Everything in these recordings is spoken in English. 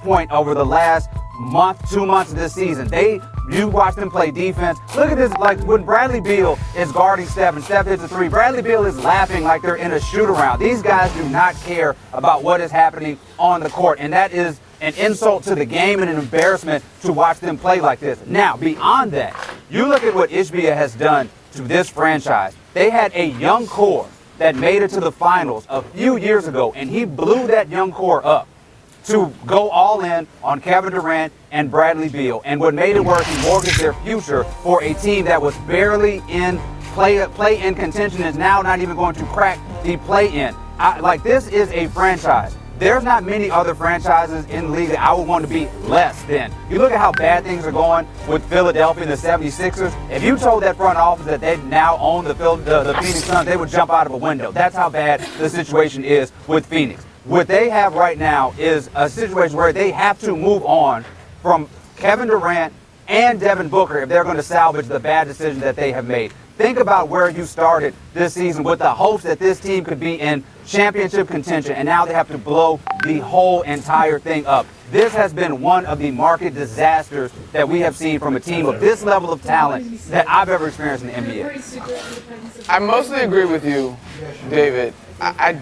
point over the last month, 2 months of this season. You watch them play defense. Look at this, like when Bradley Beal is guarding Steph and Steph hits a three, Bradley Beal is laughing like they're in a shoot-around. These guys do not care about what is happening on the court, and that is an insult to the game and an embarrassment to watch them play like this. Now, beyond that, you look at what Ishbia has done to this franchise. They had a young core that made it to the finals a few years ago, and he blew that young core up to go all in on Kevin Durant and Bradley Beal. And what made it worse, he mortgaged their future for a team that was barely in play-in contention, is now not even going to crack the play-in. Like, this is a franchise. There's not many other franchises in the league that I would want to be less than. You look at how bad things are going with Philadelphia and the 76ers. If you told that front office that they now own the Phoenix Suns, they would jump out of a window. That's how bad the situation is with Phoenix. What they have right now is a situation where they have to move on from Kevin Durant and Devin Booker if they're going to salvage the bad decision that they have made. Think about where you started this season with the hopes that this team could be in championship contention, and now they have to blow the whole entire thing up. This has been one of the market disasters that we have seen from a team of this level of talent that I've ever experienced in the NBA. I mostly agree with you, David. I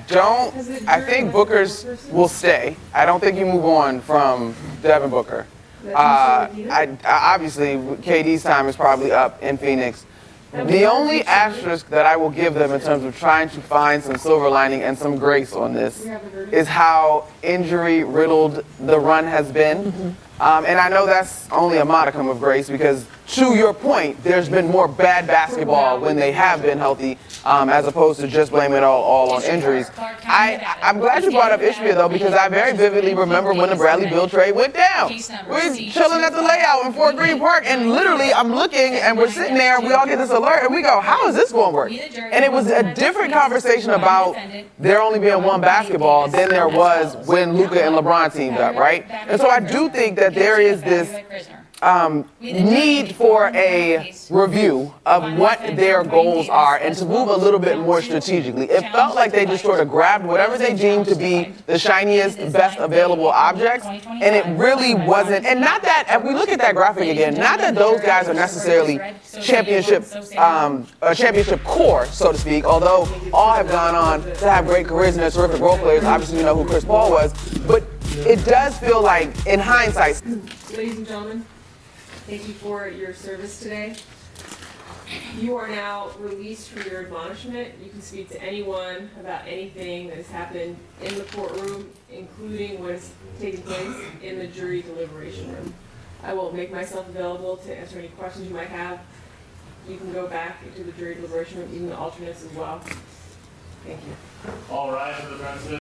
think Booker's will stay. I don't think you move on from Devin Booker. Obviously, KD's time is probably up in Phoenix. The only asterisk that I will give them in terms of trying to find some silver lining and some grace on this is how injury-riddled the run has been. And I know that's only a modicum of grace because, to your point, there's been more bad basketball when they have been healthy as opposed to just blaming it all on injuries. I'm glad you brought up Ishbia, though, because I very vividly remember when the Bradley Beal trade went down. We're chilling at the layout in Fort Greene Park, and literally I'm looking, and we're sitting there, and we all get this alert, and we go, how is this going to work? And it was a different conversation about there only being one basketball than there was when Luka and LeBron teamed up, right? And so I do think that there is this need for a review of what their goals are and to move a little bit more strategically. It felt like they just sort of grabbed whatever they deemed to be the shiniest, best available objects, and it really wasn't. And not that, if we look at that graphic again, not that those guys are necessarily championship core, so to speak, although all have gone on to have great careers and they're terrific role players. Obviously, you know who Chris Paul was, but it does feel like, in hindsight. Ladies and gentlemen, thank you for your service today. You are now released from your admonishment. You can speak to anyone about anything that has happened in the courtroom, including what has taken place in the jury deliberation room. I will make myself available to answer any questions you might have. You can go back into the jury deliberation room, even the alternates as well. Thank you. All rise for the president.